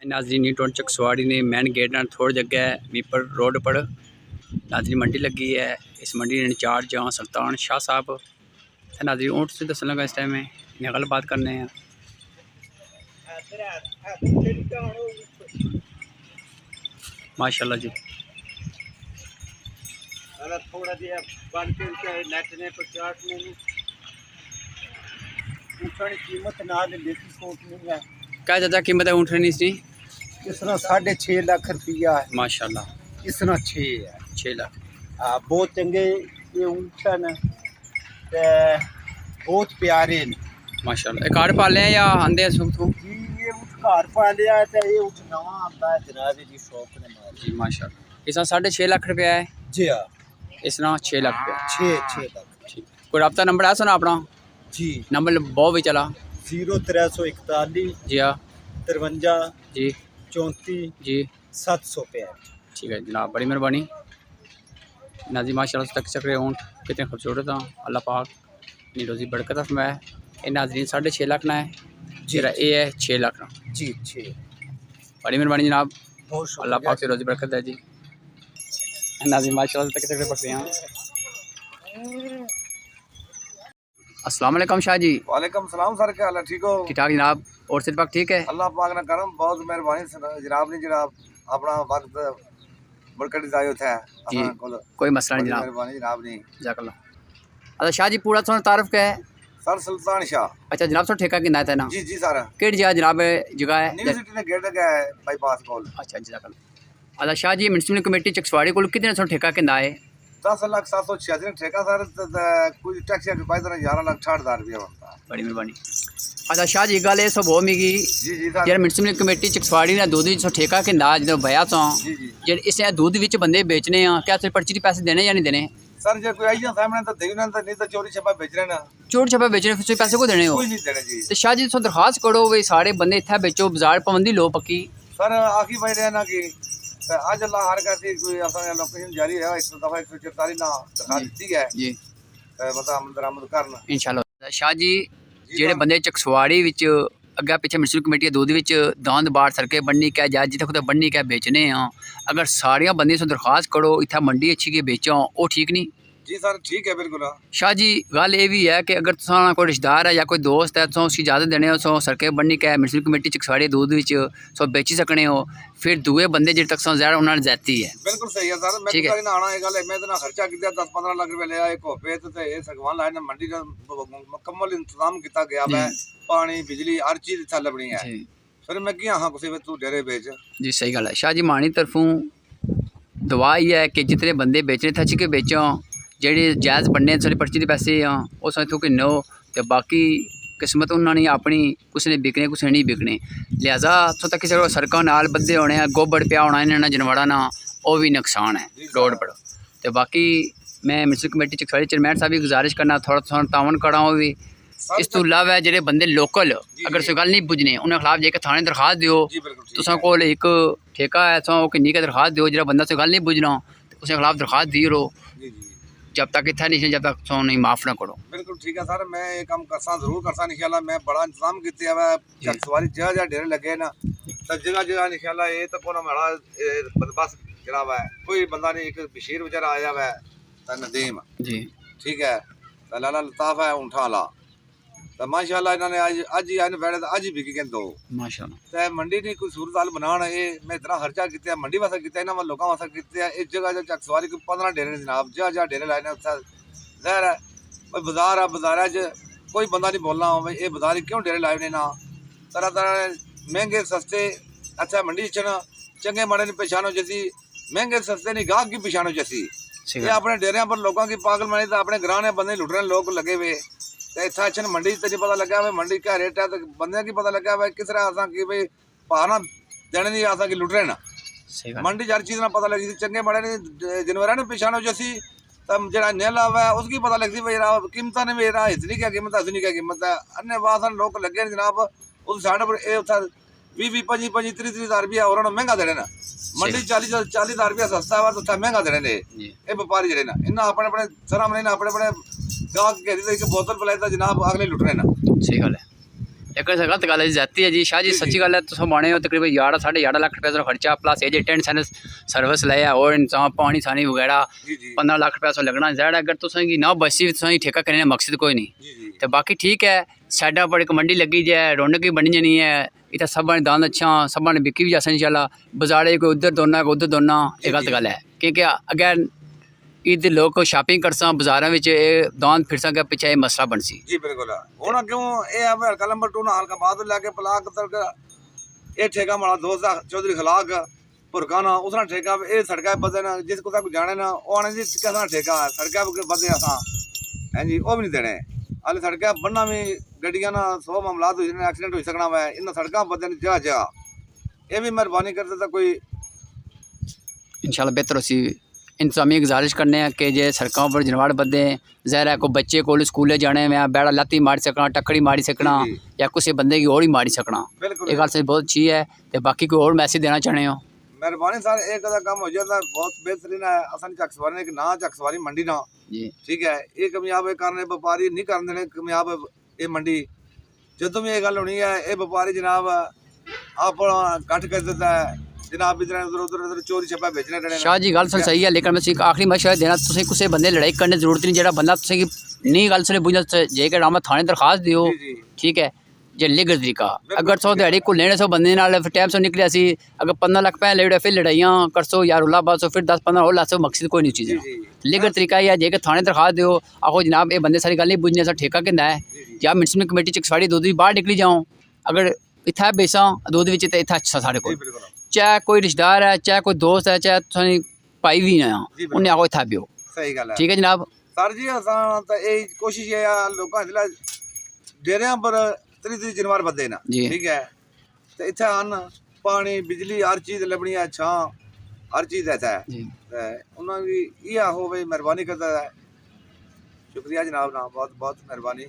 नाजरीन न्यूटन चकसवाड़ी ने main gate नाल थोड़ी जगह मीपर रोड पर नाजरी मंडी लगी है। इस मंडी ने इंचार्ज जहाँ सुल्तान शाह साहब नाजरी ऊँट से दसन लगा इस टाइम में इन्हें गलबात करने हैं। माशाल्लाह जी थोड़ा दिया बन के नेट ने कीमत ना देती सोच नहीं है। क्या ज़्यादा कीमत है ऊँटनी इसकी? इसना 6.5 लाख रुपया है। माशाल्लाह इसना 6 है। 6 लाख। हाँ बहुत चंगे ये ऊँट न बहुत प्यारे ने माशाल्लाह। एक आड़ पाले हैं या आंदे सुख तो जी ये ऊँट घर पालिया है तो ये ऊँट नवा आंदा है जनाब जी शौक ने मार जी माशाल्लाह। इसका 6.5 लाख रुपया है। जी हाँ इसना 6 लाख रुपया 6 लाख ठीक। कोई रब्ता नंबर है सुना अपना? जी नंबर बहुत भी चला 0341 जी हाँ 53 जी 34 जी 765। ठीक है जनाब, बड़ी मेहरबानी। नाजी माशाल्लाह तक चक्रे ऊँट कितने खूबसूरत हैं। अल्लाह पाक अपनी रोज़ी बरकत फरमाए। ये नाजरीन 6.5 लाख ना है जीरा ये है 6 लाख ना जी 6 बड़ी मेहरबानी जनाब। बहुत अल्लाह पाक से रोज़ी बरकत है जी। नाजरीन माशाल्लाह तक चक्रे पकड़े हैं। अस्सलाम वालेकुम शाह जी। वालेकुम सलाम सर, क्या हाल है? ठीक हो? ठीक ठाक जनाब। और सिर पाक ठीक है? अल्लाह पाक ने करम बहुत मेहरबानी जनाब ने जनाब अपना वक्त बरकत जायो था जी कोई मसला नहीं जनाब। मेहरबानी जनाब ने जज़ाकल्लाह। अच्छा शाह जी पूरा थोड़ा तारुफ क्या है? सर सुल्तान शाह। अच्छा जनाब सो ठेका कितना है ना? जी जी सर केड़ी जगह जनाब जगह है? न्यू सिटी ने गेट लगा है बाईपास कोल। अच्छा जज़ाकल्लाह। अच्छा शाह जी म्युनिसिपल कमेटी चकसवाड़ी को कितने सो ठेका कितना है? 10,786 ठेका सर कुछ टैक्स के पाई 11,60,000 रुपया बनता है। बड़ी मेहरबानी। अच्छा शाह जी गल सब हो मिगी जी जी सर यार म्युनिसिपल कमेटी चकसवाड़ी ने दूध सो ठेका किंदा जो भया तो जी जी जे इस दूध विच बंदे बेचने हैं क्या सिर्फ पर्ची पैसे देने या नहीं देने? सर जो कोई आई सामने तो देना तो नहीं तो चोरी छपा बेच रहे ना चोट छपा बेचने फिर पैसे को देने हो? कोई नहीं देना जी। तो शाह जी सो दरखास्त करो वे सारे बंदे इतना बेचो बाजार पाबंदी लो पक्की। सर आखी भाई रहना की आज अल्लाह हर कैसी कोई अपना लोकेशन जारी है इस दफा 144 ना दरखास्त दी है जी मतलब अमल दरामद करना इंशाल्लाह। शाह जी जेडे बंदे चकसवाड़ी विच अग्गे पिछे म्युनिसिपल कमेटी दूध विच दांद बाड़ सड़के बन्नी क्या जा जिथे खुद बन्नी क्या बेचने हैं अगर सारिया बंदे से दरखास्त करो इतना मंडी अच्छी के बेचो वो ठीक नहीं? जी सर ठीक है बिल्कुल। शाह जी गल ये भी है कि अगर तुसा कोई रिश्तेदार है या कोई दोस्त है तुम उसकी इजाजत देने हो सो सड़के बन्नी क्या म्युनिसिपल कमेटी चकसवाड़ी दूध विच सो बेची सकने हो फिर दूए बंदे जेडे तक सो ज़्यादा उन्होंने ज्यादती है। बिल्कुल सही है सर मैं ठीक है। तो आना है गल मैं इतना खर्चा किया 10-15 लाख रुपए लिया एक होपे ते ये सगवान लाइन मंडी का मुकम्मल इंतजाम किया गया है पानी बिजली हर चीज इत्थे लभनी है फिर मैं क्या हाँ कुछ तू डेरे बेच जी सही गल है। शाह जी मानी तरफों दुआ ही है कि जितने बंदे बेचने थे अच्छी के बेचो जेडे जायज़ बनने सारी पर्ची के पैसे हाँ वो समझो कि नो तो बाकी किस्मत उन्होंने अपनी कुछ ने बिकने कुछ नहीं बिकने लिहाजा तो तक किसी सड़कों नाल बद्धे होने गोबर पिया होना इन्होंने जनवाड़ा ना वो भी नुकसान है रोड पर। तो बाकी मैं म्युनिसिपल कमेटी चकसवाड़ी चेयरमैन साहब की गुजारिश करना थोड़ा थोड़ा तावन करा वो भी इस तो इलावा जेडे बंदे लोकल अगर से गल नहीं पुजने उन्हें खिलाफ जाके थाने दरखास्त दियो तुसा कोल एक ठेका है तो किन्नी का दरखास्त दियो जो बंदा से गल नहीं पुजना उसके खिलाफ दरखास्त दी रहो जब तक इतना नहीं जब तक तो नहीं माफ ना करो। बिल्कुल ठीक है सर मैं ये काम करसा जरूर करसा इंशाल्लाह मैं बड़ा इंतजाम किया हुआ चकसवाड़ी जगह डेरे लगे ना तो जगह जगह इंशाल्लाह ये तो कोना बड़ा बंदोबस्त करा हुआ है कोई बंदा नहीं एक बशीर बेचारा आया हुआ है नदीम जी ठीक है लाला लताफ है ऊँठा ला तो माशाल्लाह इन्होंने आज ही आने बैठे आज ही बिकी गए दो माशाल्लाह तो मंडी नहीं कोई सूरत हाल बनाना ये मैं इतना खर्चा किया मंडी वास्ते किया इन्होंने लोगों वास्ते किया इस जगह चकसवाड़ी को 15 डेरे जनाब जगह डेरे लाए उत्थे जहर है कोई बाजार है बाजार कोई बंदा नहीं बोलना हो भाई ये बाजार क्यों डेरे लाए ने ना तरह तरह महंगे सस्ते अच्छा मंडी च चंगे माड़े ने पहचानो जैसी महंगे सस्ते नहीं गाहक की पहचानो जैसी ये अपने डेरिया पर लोगों की पागल मानी तो अपने ग्रां बंदे लुटने लोग लगे हुए इतना अच्छा मंडी तो नहीं पता लगा भाई मंडी क्या रेट है तो बंदे की पता लगा भाई किस तरह आसा कि भाई भावना देने नहीं आसा कि लुट रहे ना मंडी हर चीज़ ना पता लगी थी चंगे बड़े ने जानवर ने पहचानो जैसी तब जरा नेला हुआ है उसकी पता लगती भाई कीमत ने भी रहा इतनी क्या कीमत है इतनी क्या कीमत है अन्य वासन लोग लगे जनाब उस साइड पर 20-25-30-30 रुपया और महंगा देने ना मंडी 40,000 रुपया सस्ता हुआ तो महंगा देने ये व्यापारी जड़े ना इन्हें अपने अपने सर अपने अपने अपने गाहक कह दी बोतल पिलाई था जनाब अगले लुट रहे ना। सही गल है एक गलत गल है जाती है जी शाह जी सच्ची गल है तुम बने हो तकरीबन 11 साढ़े 11 लाख रुपये का खर्चा प्लस ये टेंट सर्विस लाया और इंतजाम पानी सानी वगैरह 15 लाख रुपया लगना जैड अगर तुसेंगी ना बसी तुसेंगी ठेका करने का मकसद कोई नहीं तो बाकी ठीक है साइडा पर एक मंडी लगी जाए रौनक भी बनी जानी है इतना सब ने दान अच्छा सब ने बिकी भी जा इंशाल्लाह बाजारे कोई उधर दोना कोई उधर दोना ये गलत गल है क्योंकि अगर ईद लोग शॉपिंग करसा बाजारों में दान फिर सके पिछे ये मसला बन सी जी बिल्कुल हुन क्यों ए हल्का नंबर 2 ना हल्का बाद लाके पलाक तक ए ठेका माड़ा दोस्त चौधरी खलाक पुरकाना उसना ठेका ए सड़का बदन जिस को तक जाने ना ओ आने जी किसा ठेका सड़का बदे असा हैं जी ओ भी नहीं देने हाले सड़का बनना भी गड्डियां ना 100 मामलात हो जाने एक्सीडेंट हो सकना है इन सड़का बदन जा जा ए भी मेहरबानी करते तो कोई इंशाल्लाह बेहतर होसी इंतजामिया गुजारिश करने कि जे सड़कों पर जनवाड़ बदे ज़ाहिर है कोई बच्चे को स्कूले जाने में बैड़ा लाती मारी सकना टक्कड़ी मारी सकना या किसी बंदे की और ही मारी सकना ये गल से बहुत अच्छी है तो बाकी कोई और मैसेज देना चाहते हो मेहरबानी सर एक काम हो जाता बहुत बेहतरीन है असन चक सवारी ना चक सवारी मंडी ना जी ठीक है ये कामयाब करने व्यापारी नहीं कर देने कामयाब ये मंडी जो भी ये गल होनी है ये व्यापारी जनाब आप कट कर देता है जनाब इधर उधर चोरी छप्पा बेचने रहने शाह जी गल सही है लेकिन मैं आखिरी मशवरा देना तुसें कुछ बंदे लड़ाई करने की जरूरत नहीं जेड़ा बंदा तुसें नहीं गल सने बुझना जे के रामा थाने दरखास्त दियो ठीक है जे लीगल तरीका अगर सौ दिहाड़ी को लेने सौ बंदे नाल टाइम से निकले सी अगर 15 लाख पैसे ले फिर लड़ाइयाँ कर सो या रुला बासो फिर 10-15 और लासो मकसद कोई नहीं चीज़ लीगल तरीका है जे के थाने दरखास्त दियो आखो जनाब ये बंदे सारी गल नहीं बुझने सा ठेका कहना है या म्यूनसिपल कमेटी चकसवाड़ी दूध भी बाहर निकली जाऊँ अगर इतना बेसा दूध भी इतना अच्छा साढ़े को चाहे कोई रिश्तेदार है चाहे कोई दोस्त है चाहे तुम भाई भी ना उन्हें आखो इतना पियो सही गल है ठीक है जनाब सर जी असां तो यही कोशिश है लोगों जिला डेरिया पर 30 जनवार बदे ना ठीक है तो इतना आन पानी बिजली हर चीज़ लभनी है छां हर चीज़ है उन्होंने ये आहो भाई मेहरबानी करता है शुक्रिया जनाब ना बहुत बहुत मेहरबानी।